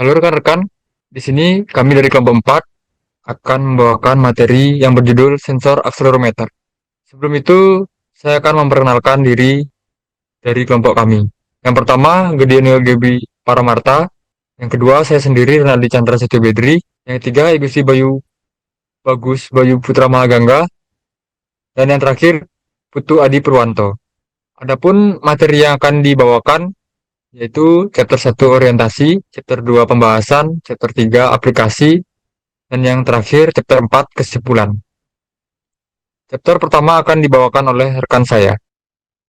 Halo rekan-rekan, di sini kami dari kelompok 4 akan membawakan materi yang berjudul sensor akselerometer. Sebelum itu, saya akan memperkenalkan diri dari kelompok kami. Yang pertama, Gedeonio Gebi Paramarta. Yang kedua, saya sendiri Renaldi Chandra Setyo Bedri. Yang ketiga, Igusti Bayu Bagus Bayu Putra Mahagangga. Dan yang terakhir, Putu Adi Purwanto. Adapun materi yang akan dibawakan yaitu chapter 1 orientasi, chapter 2 pembahasan, chapter 3 aplikasi, dan yang terakhir chapter 4 kesimpulan. Chapter pertama akan dibawakan oleh rekan saya.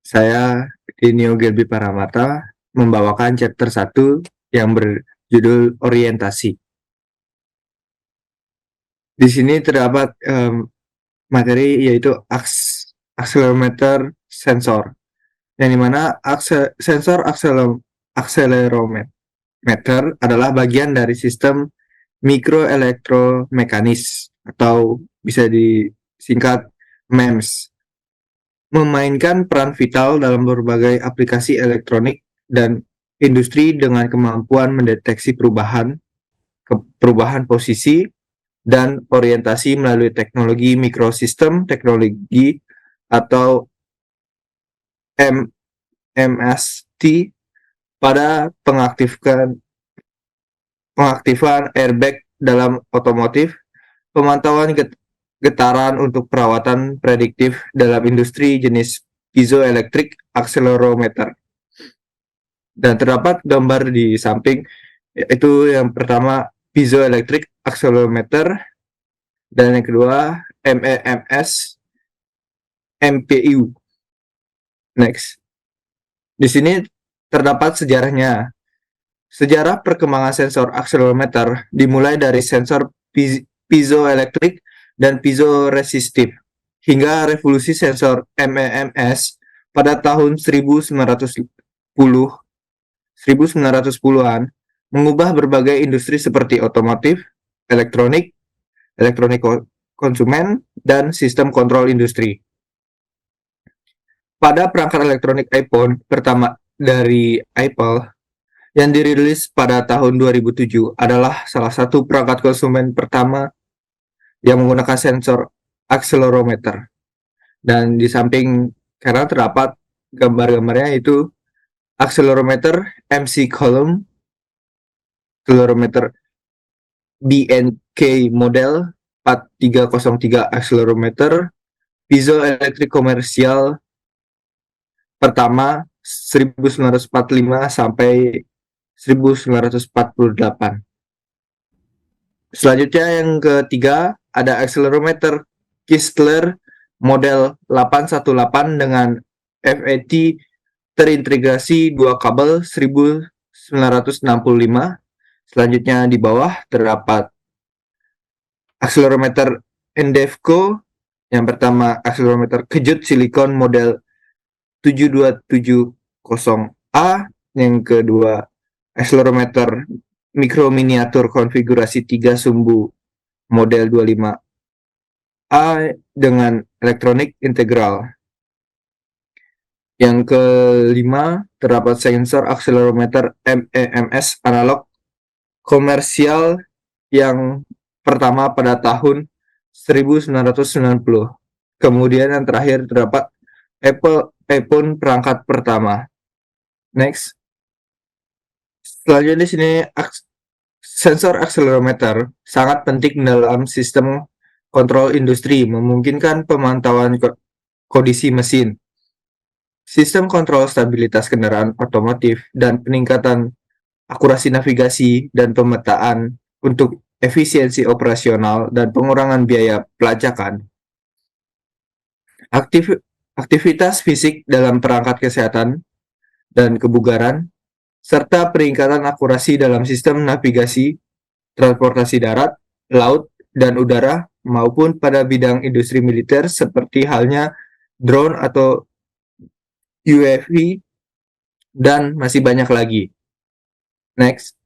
Saya Dinio Gelbi Paramata membawakan chapter 1 yang berjudul orientasi. Di sini terdapat materi yaitu accelerometer sensor, yang dimana sensor accelerometer adalah bagian dari sistem mikroelektromekanis atau bisa disingkat MEMS, memainkan peran vital dalam berbagai aplikasi elektronik dan industri dengan kemampuan mendeteksi perubahan posisi dan orientasi melalui teknologi mikrosistem teknologi atau MMST pada pengaktifan airbag dalam otomotif, pemantauan getaran untuk perawatan prediktif dalam industri jenis piezoelectric accelerometer. Dan terdapat gambar di samping, yaitu yang pertama piezoelectric accelerometer dan yang kedua MEMS MPU. Next. Di sini terdapat sejarahnya. Sejarah perkembangan sensor accelerometer dimulai dari sensor piezoelectric dan piezoresistif hingga revolusi sensor MEMS pada tahun 1910-an mengubah berbagai industri seperti otomotif, elektronik konsumen, dan sistem kontrol industri. Pada perangkat elektronik iPhone pertama dari Apple yang dirilis pada tahun 2007 adalah salah satu perangkat konsumen pertama yang menggunakan sensor accelerometer. Dan di samping karena terdapat gambar-gambarnya itu accelerometer MC column, accelerometer BNK model 4303 accelerometer, piezoelectric komersial pertama 1945 sampai 1948. Selanjutnya yang ketiga ada accelerometer Kistler model 818 dengan FET terintegrasi dua kabel 1965. Selanjutnya di bawah terdapat accelerometer Endevco. Yang pertama accelerometer kejut silikon model 7270A, yang kedua accelerometer mikro miniatur konfigurasi 3 sumbu model 25A dengan elektronik integral. Yang kelima terdapat sensor accelerometer MEMS analog komersial yang pertama pada tahun 1990. Kemudian yang terakhir terdapat iPhone perangkat pertama. Next. Selanjutnya di sini sensor accelerometer sangat penting dalam sistem kontrol industri, memungkinkan pemantauan kondisi mesin, sistem kontrol stabilitas kendaraan otomotif, dan peningkatan akurasi navigasi dan pemetaan untuk efisiensi operasional dan pengurangan biaya pelacakan. Aktivitas fisik dalam perangkat kesehatan dan kebugaran, serta peningkatan akurasi dalam sistem navigasi, transportasi darat, laut, dan udara, maupun pada bidang industri militer seperti halnya drone atau UAV, dan masih banyak lagi. Next.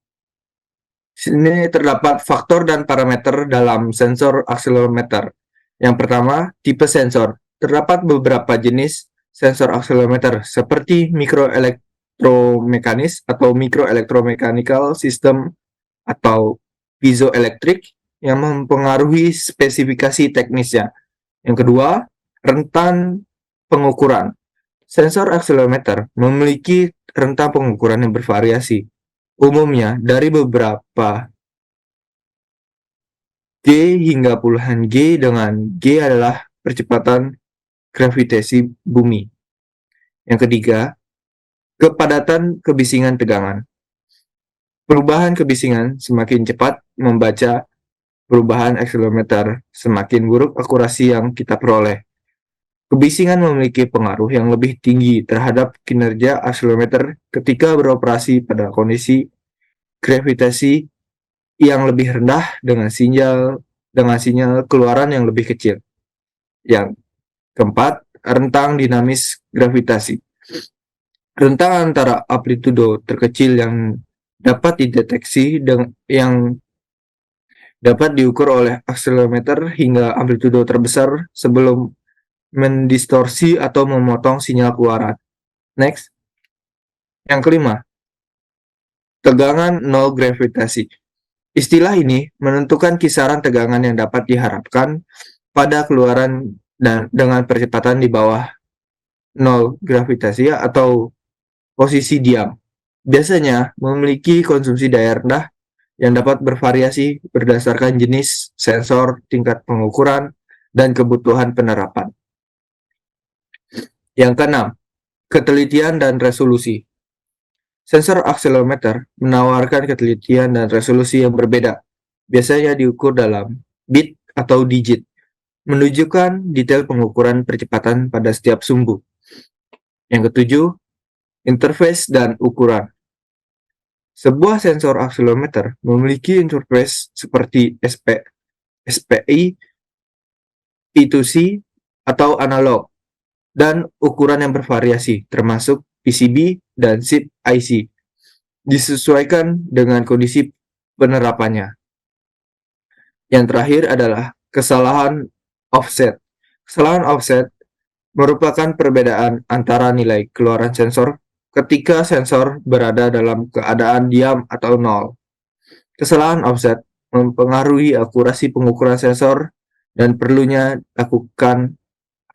Sini terdapat faktor dan parameter dalam sensor accelerometer. Yang pertama, tipe sensor. Terdapat beberapa jenis sensor accelerometer seperti mikroelektromekanis atau microelectromechanical system atau piezoelektrik yang mempengaruhi spesifikasi teknisnya. Yang kedua, rentan pengukuran. Sensor akselerometer memiliki rentang pengukuran yang bervariasi, umumnya dari beberapa G hingga puluhan G, dengan G adalah percepatan gravitasi bumi. Yang ketiga, kepadatan kebisingan tegangan. Perubahan kebisingan semakin cepat membaca perubahan akselerometer, semakin buruk akurasi yang kita peroleh. Kebisingan memiliki pengaruh yang lebih tinggi terhadap kinerja akselerometer ketika beroperasi pada kondisi gravitasi yang lebih rendah dengan sinyal keluaran yang lebih kecil. Yang keempat, rentang dinamis gravitasi. Rentang antara amplitudo terkecil yang dapat dideteksi yang dapat diukur oleh akselerometer hingga amplitudo terbesar sebelum mendistorsi atau memotong sinyal keluaran. Next. Yang kelima, tegangan nol gravitasi. Istilah ini menentukan kisaran tegangan yang dapat diharapkan pada keluaran dan dengan percepatan di bawah nol gravitasi atau posisi diam. Biasanya memiliki konsumsi daya rendah yang dapat bervariasi berdasarkan jenis sensor, tingkat pengukuran, dan kebutuhan penerapan. Yang keenam, ketelitian dan resolusi. Sensor akselerometer menawarkan ketelitian dan resolusi yang berbeda, biasanya diukur dalam bit atau digit, menunjukkan detail pengukuran percepatan pada setiap sumbu. Yang ketujuh, interface dan ukuran. Sebuah sensor akselerometer memiliki interface seperti SPI, I2C, atau analog, dan ukuran yang bervariasi, termasuk PCB dan SIP IC, disesuaikan dengan kondisi penerapannya. Yang terakhir adalah kesalahan offset. Kesalahan offset merupakan perbedaan antara nilai keluaran sensor ketika sensor berada dalam keadaan diam atau nol. Kesalahan offset mempengaruhi akurasi pengukuran sensor dan perlunya lakukan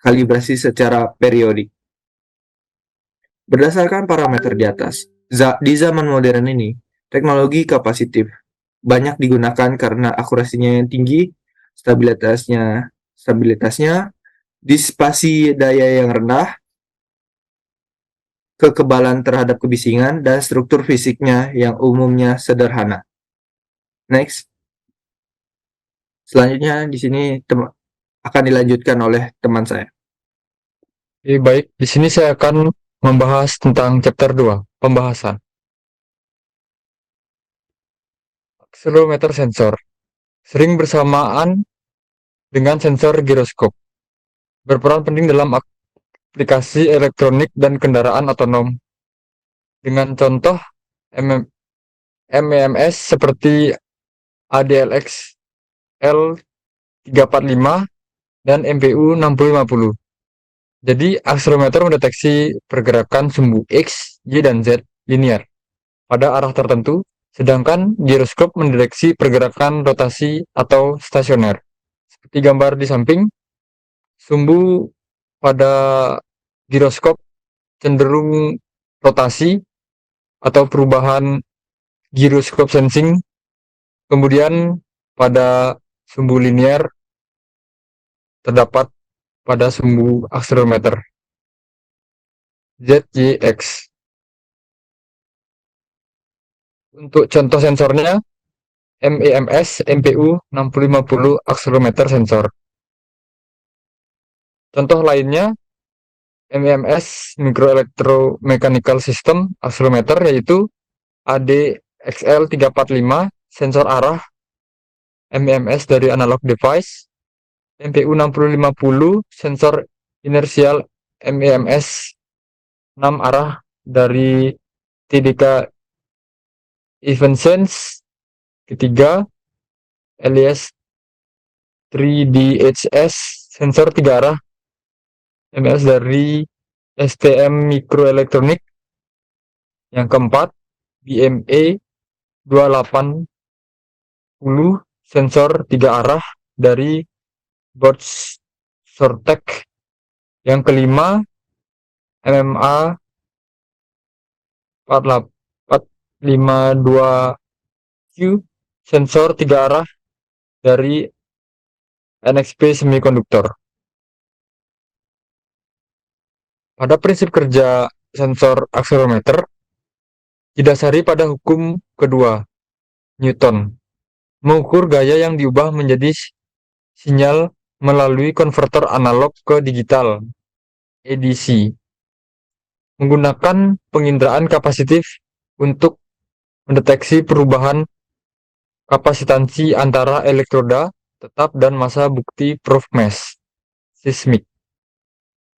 kalibrasi secara periodik. Berdasarkan parameter di atas, di zaman modern ini, teknologi kapasitif banyak digunakan karena akurasinya yang tinggi, stabilitasnya, disipasi daya yang rendah, kekebalan terhadap kebisingan, dan struktur fisiknya yang umumnya sederhana. Next. Selanjutnya di sini akan dilanjutkan oleh teman saya. Oke, baik. Di sini saya akan membahas tentang chapter 2, pembahasan. Akselerometer sensor. Sering bersamaan dengan sensor giroskop. Berperan penting dalam aplikasi elektronik dan kendaraan otonom. Dengan contoh MEMS seperti ADLX L345 dan MPU 6050. Jadi, akselerometer mendeteksi pergerakan sumbu X, Y, dan Z linear pada arah tertentu, sedangkan giroskop mendeteksi pergerakan rotasi atau stasioner. Seperti gambar di samping, sumbu pada giroskop cenderung rotasi atau perubahan giroskop sensing, kemudian pada sumbu linear terdapat pada sumbu akselerometer ZYX. Untuk contoh sensornya, MEMS MPU 6050 akselerometer sensor. Contoh lainnya, MEMS Microelectromechanical System akselerometer, yaitu ADXL 345 sensor arah MEMS dari analog device, MPU 6050 sensor inersial MEMS 6 arah dari TDK Evensense. Ketiga, LES 3DHS sensor 3 arah MEMS dari STM Microelectronic. Yang keempat, BME 28 10 sensor 3 arah dari Bosch Sortec. Yang kelima MMA 452Q sensor 3 arah dari NXP Semiconductor. Pada prinsip kerja sensor akselerometer didasari pada hukum kedua Newton, mengukur gaya yang diubah menjadi sinyal melalui konverter analog ke digital ADC, menggunakan penginderaan kapasitif untuk mendeteksi perubahan kapasitansi antara elektroda tetap dan massa bukti proof mesh seismik.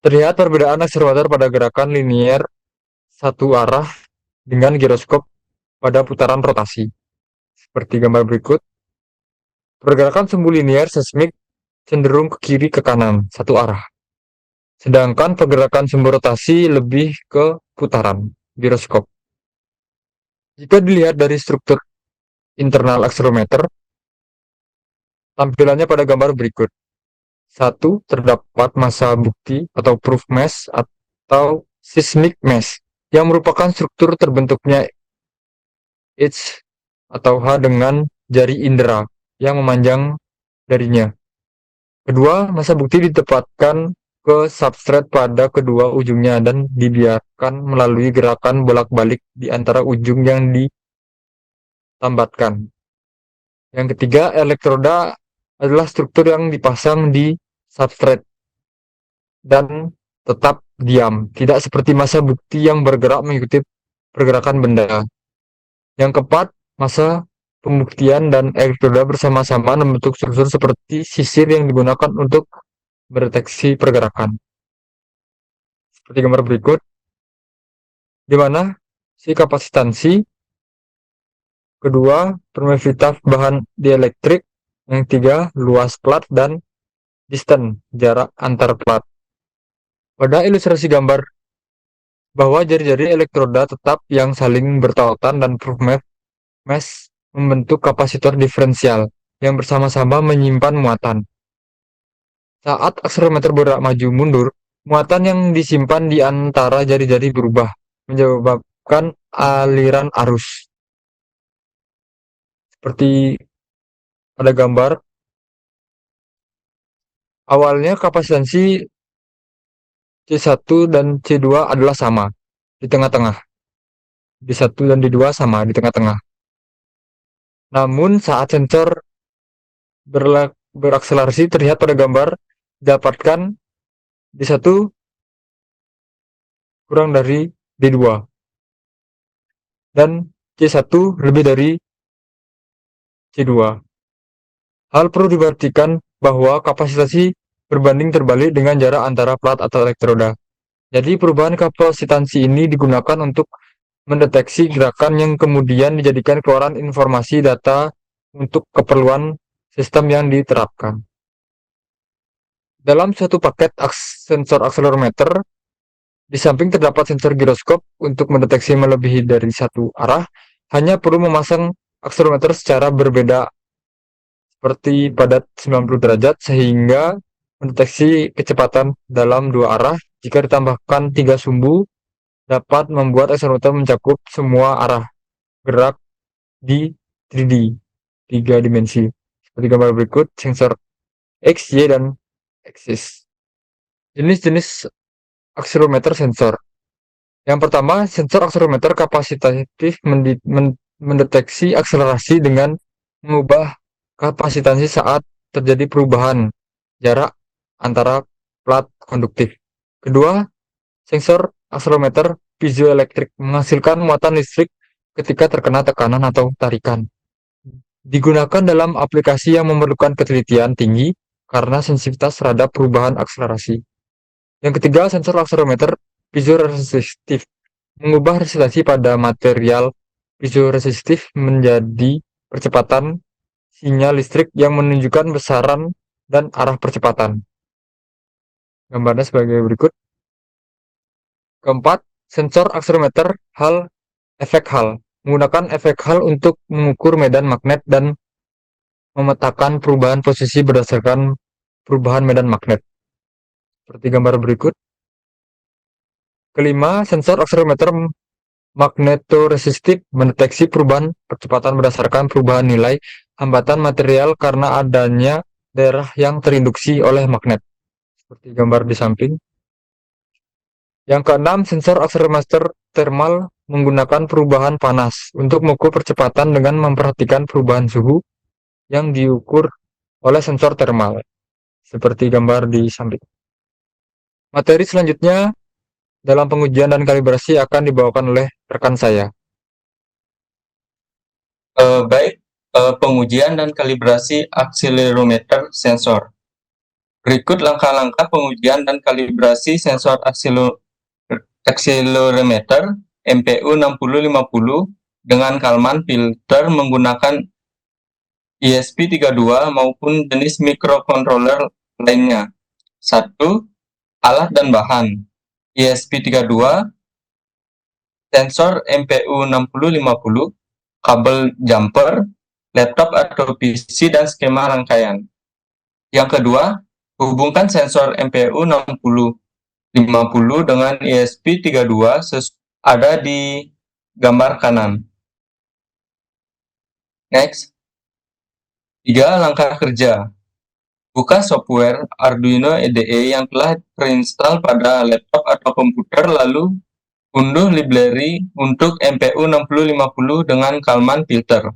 Terlihat perbedaan akselerometer pada gerakan linier satu arah dengan giroskop pada putaran rotasi. Seperti gambar berikut, pergerakan sumbu linier seismik cenderung ke kiri ke kanan satu arah, sedangkan pergerakan sumbu rotasi lebih ke putaran giroskop. Jika dilihat dari struktur internal akselerometer, tampilannya pada gambar berikut. 1. Terdapat massa bukti atau proof mesh atau seismic mesh yang merupakan struktur terbentuknya H atau H dengan jari indera yang memanjang darinya. Kedua, massa bukti ditempatkan ke substrat pada kedua ujungnya dan dibiarkan melalui gerakan bolak-balik di antara ujung yang ditambatkan. Yang ketiga, elektroda adalah struktur yang dipasang di substrat dan tetap diam, tidak seperti massa bukti yang bergerak mengikuti pergerakan benda. Yang keempat, massa pembuktian dan elektroda bersama-sama membentuk struktur seperti sisir yang digunakan untuk mendeteksi pergerakan. Seperti gambar berikut, di mana si kapasitansi, kedua, permeabilitas bahan dielektrik, yang tiga, luas plat, dan distance, jarak antar plat. Pada ilustrasi gambar bahwa jari-jari elektroda tetap yang saling bertautan dan proof mesh membentuk kapasitor diferensial yang bersama-sama menyimpan muatan. Saat akselerometer bergerak maju mundur, muatan yang disimpan di antara jari-jari berubah, menyebabkan aliran arus. Seperti pada gambar, awalnya kapasitansi C1 dan C2 adalah sama, di tengah-tengah. D1 dan D2 sama, di tengah-tengah. Namun saat sensor berakselerasi terlihat pada gambar dapatkan D1 kurang dari D2 dan C1 lebih dari C2. Hal perlu diperhatikan bahwa kapasitansi berbanding terbalik dengan jarak antara plat atau elektroda. Jadi perubahan kapasitansi ini digunakan untuk mendeteksi gerakan yang kemudian dijadikan keluaran informasi data untuk keperluan sistem yang diterapkan. Dalam suatu paket sensor akselerometer, di samping terdapat sensor giroskop untuk mendeteksi melebihi dari satu arah, hanya perlu memasang akselerometer secara berbeda seperti padat 90 derajat sehingga mendeteksi kecepatan dalam dua arah. Jika ditambahkan 3 sumbu, dapat membuat akselerometer mencakup semua arah gerak di 3D, 3 dimensi. Seperti gambar berikut, sensor X, Y, dan axis. Jenis-jenis akselerometer sensor. Yang pertama, sensor akselerometer kapasitif mendeteksi akselerasi dengan mengubah kapasitansi saat terjadi perubahan jarak antara plat konduktif. Kedua, sensor akselerometer piezoelektrik menghasilkan muatan listrik ketika terkena tekanan atau tarikan. Digunakan dalam aplikasi yang memerlukan ketelitian tinggi karena sensitivitas terhadap perubahan akselerasi. Yang ketiga, sensor akselerometer piezoresistif mengubah resistansi pada material piezoresistif menjadi percepatan sinyal listrik yang menunjukkan besaran dan arah percepatan. Gambarnya sebagai berikut. Keempat, sensor akselerometer efek Hall menggunakan efek Hall untuk mengukur medan magnet dan memetakan perubahan posisi berdasarkan perubahan medan magnet. Seperti gambar berikut. Kelima, sensor akselerometer magnetoresistif mendeteksi perubahan percepatan berdasarkan perubahan nilai hambatan material karena adanya daerah yang terinduksi oleh magnet. Seperti gambar di samping. Yang keenam, sensor akselerometer thermal menggunakan perubahan panas untuk mengukur percepatan dengan memperhatikan perubahan suhu yang diukur oleh sensor thermal. Seperti gambar di samping. Materi selanjutnya dalam pengujian dan kalibrasi akan dibawakan oleh rekan saya. Baik, pengujian dan kalibrasi akselerometer sensor. Berikut langkah-langkah pengujian dan kalibrasi sensor akselerometer MPU 6050 dengan Kalman filter menggunakan ESP32 maupun jenis microcontroller lainnya. 1. Alat dan bahan. ESP32, sensor MPU 6050, kabel jumper, laptop atau PC dan skema rangkaian. Yang kedua, hubungkan sensor MPU 6050 dengan ESP32 ada di gambar kanan. Next. 3. Langkah kerja. Buka software Arduino IDE yang telah terinstall pada laptop atau komputer, lalu unduh library untuk MPU 6050 dengan Kalman filter.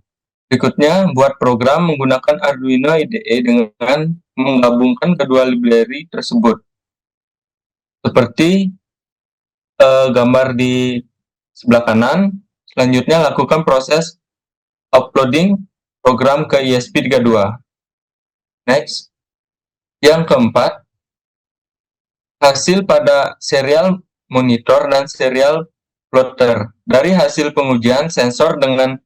Berikutnya, buat program menggunakan Arduino IDE dengan menggabungkan kedua library tersebut. Seperti gambar di sebelah kanan. Selanjutnya, lakukan proses uploading program ke ESP32. Next. Yang keempat, hasil pada serial monitor dan serial plotter. Dari hasil pengujian sensor dengan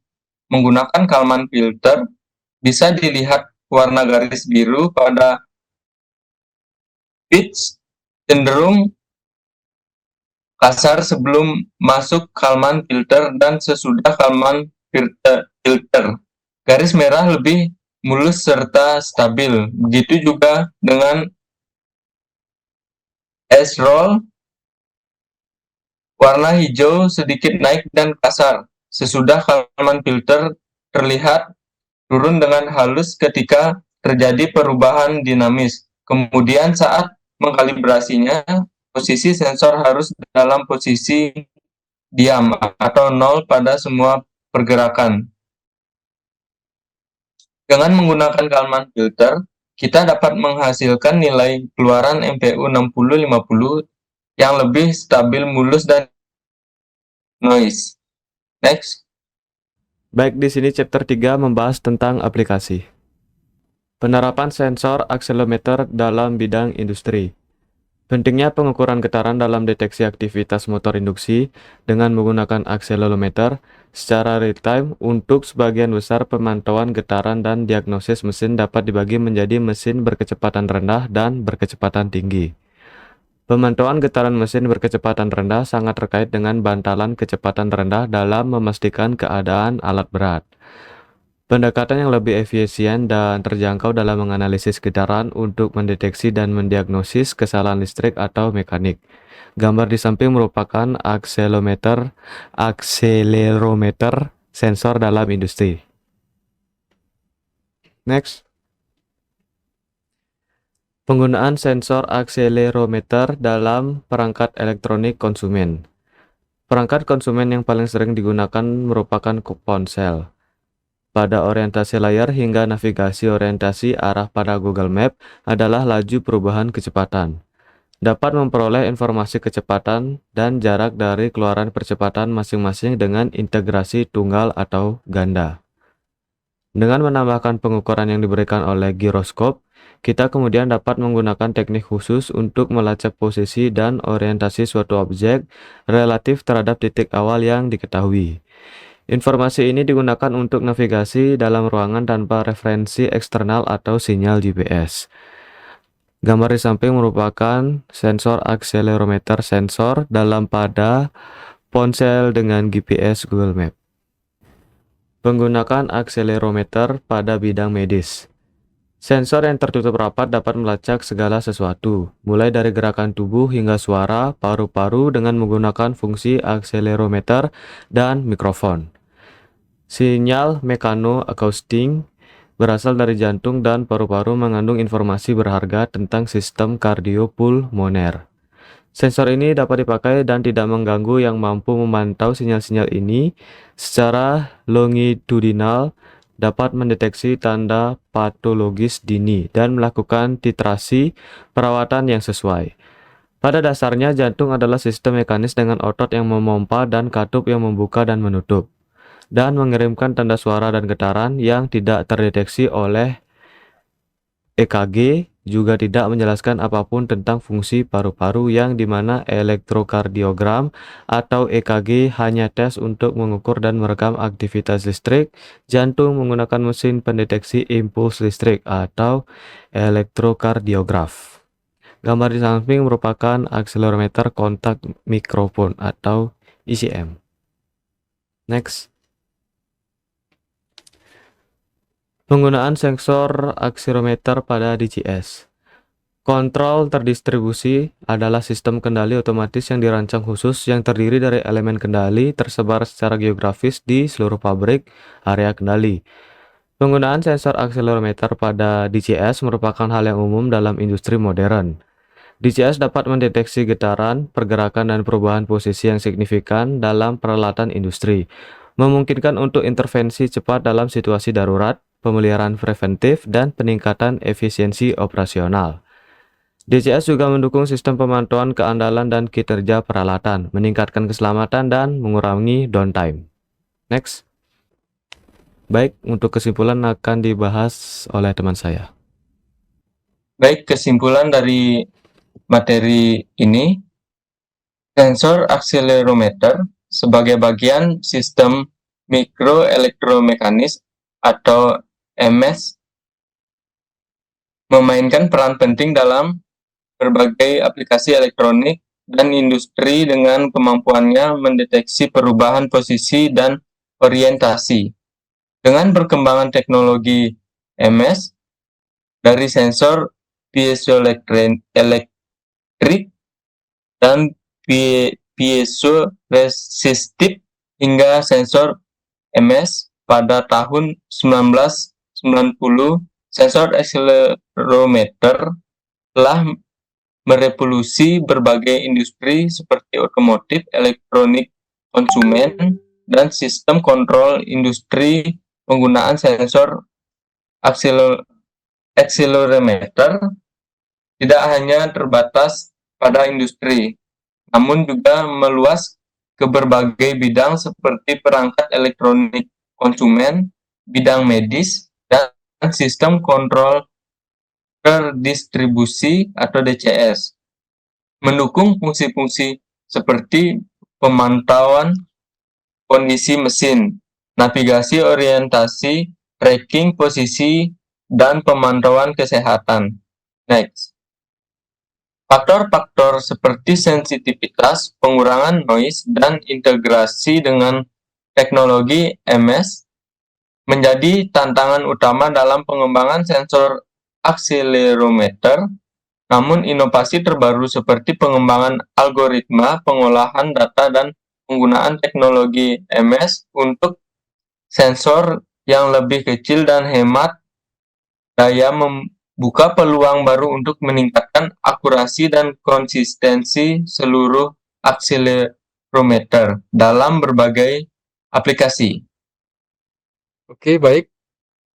menggunakan Kalman filter, bisa dilihat warna garis biru pada pitch cenderung kasar sebelum masuk Kalman filter dan sesudah Kalman filter. Garis merah lebih mulus serta stabil. Begitu juga dengan S-roll, warna hijau sedikit naik dan kasar. Sesudah Kalman filter terlihat turun dengan halus ketika terjadi perubahan dinamis. Kemudian saat mengkalibrasinya, posisi sensor harus dalam posisi diam atau nol pada semua pergerakan. Dengan menggunakan Kalman filter, kita dapat menghasilkan nilai keluaran MPU 6050 yang lebih stabil, mulus, dan noise. Next. Baik, di sini chapter 3 membahas tentang aplikasi. Penerapan sensor akselerometer dalam bidang industri. Pentingnya pengukuran getaran dalam deteksi aktivitas motor induksi dengan menggunakan akselerometer secara real-time. Untuk sebagian besar pemantauan getaran dan diagnosis mesin dapat dibagi menjadi mesin berkecepatan rendah dan berkecepatan tinggi. Pemantauan getaran mesin berkecepatan rendah sangat terkait dengan bantalan kecepatan rendah dalam memastikan keadaan alat berat. Pendekatan yang lebih efisien dan terjangkau dalam menganalisis getaran untuk mendeteksi dan mendiagnosis kesalahan listrik atau mekanik. Gambar di samping merupakan akselerometer sensor dalam industri. Next. Penggunaan sensor akselerometer dalam perangkat elektronik konsumen. Perangkat konsumen yang paling sering digunakan merupakan ponsel. Pada orientasi layar hingga navigasi orientasi arah pada Google Map adalah laju perubahan kecepatan. Dapat memperoleh informasi kecepatan dan jarak dari keluaran percepatan masing-masing dengan integrasi tunggal atau ganda. Dengan menambahkan pengukuran yang diberikan oleh giroskop, kita kemudian dapat menggunakan teknik khusus untuk melacak posisi dan orientasi suatu objek relatif terhadap titik awal yang diketahui. Informasi ini digunakan untuk navigasi dalam ruangan tanpa referensi eksternal atau sinyal GPS. Gambar di samping merupakan sensor akselerometer sensor dalam pada ponsel dengan GPS Google Map. Menggunakan akselerometer pada bidang medis. Sensor yang tertutup rapat dapat melacak segala sesuatu, mulai dari gerakan tubuh hingga suara paru-paru dengan menggunakan fungsi akselerometer dan mikrofon. Sinyal mekanoakustik berasal dari jantung dan paru-paru mengandung informasi berharga tentang sistem kardiopulmoner. Sensor ini dapat dipakai dan tidak mengganggu yang mampu memantau sinyal-sinyal ini secara longitudinal, dapat mendeteksi tanda patologis dini dan melakukan titrasi perawatan yang sesuai. Pada dasarnya, jantung adalah sistem mekanis dengan otot yang memompa dan katup yang membuka dan menutup, dan mengirimkan tanda suara dan getaran yang tidak terdeteksi oleh EKG, juga tidak menjelaskan apapun tentang fungsi paru-paru yang dimana elektrokardiogram atau EKG hanya tes untuk mengukur dan merekam aktivitas listrik jantung menggunakan mesin pendeteksi impuls listrik atau elektrokardiograf. Gambar di samping merupakan akselerometer kontak mikrofon atau ECM. Next. Penggunaan sensor akselerometer pada DCS. Kontrol terdistribusi adalah sistem kendali otomatis yang dirancang khusus yang terdiri dari elemen kendali tersebar secara geografis di seluruh pabrik area kendali. Penggunaan sensor akselerometer pada DCS merupakan hal yang umum dalam industri modern. DCS dapat mendeteksi getaran, pergerakan, dan perubahan posisi yang signifikan dalam peralatan industri, memungkinkan untuk intervensi cepat dalam situasi darurat, pemeliharaan preventif, dan peningkatan efisiensi operasional. DCS juga mendukung sistem pemantauan keandalan dan kinerja peralatan, meningkatkan keselamatan, dan mengurangi downtime. Next. Baik, untuk kesimpulan akan dibahas oleh teman saya. Baik, kesimpulan dari materi ini, sensor akselerometer sebagai bagian sistem mikroelektromekanis atau MS memainkan peran penting dalam berbagai aplikasi elektronik dan industri dengan kemampuannya mendeteksi perubahan posisi dan orientasi. Dengan perkembangan teknologi MS, dari sensor piezoelektrik dan piezoresistif hingga sensor MS pada tahun 1990, sensor akselerometer telah merevolusi berbagai industri seperti otomotif, elektronik konsumen, dan sistem kontrol industri. Penggunaan sensor akselerometer tidak hanya terbatas pada industri, namun juga meluas ke berbagai bidang seperti perangkat elektronik konsumen, bidang medis, dan sistem kontrol terdistribusi atau DCS, mendukung fungsi-fungsi seperti pemantauan kondisi mesin, navigasi orientasi, tracking posisi, dan pemantauan kesehatan. Next. Faktor-faktor seperti sensitivitas, pengurangan noise, dan integrasi dengan teknologi MS menjadi tantangan utama dalam pengembangan sensor akselerometer. Namun inovasi terbaru seperti pengembangan algoritma, pengolahan data, dan penggunaan teknologi MS untuk sensor yang lebih kecil dan hemat daya membuka peluang baru untuk meningkatkan akurasi dan konsistensi seluruh akselerometer dalam berbagai aplikasi. Oke, baik.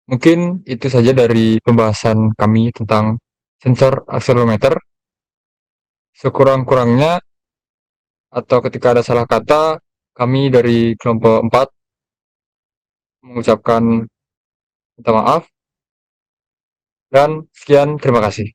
Mungkin itu saja dari pembahasan kami tentang sensor akselerometer. Sekurang-kurangnya atau ketika ada salah kata, kami dari kelompok 4 mengucapkan minta maaf dan sekian, terima kasih.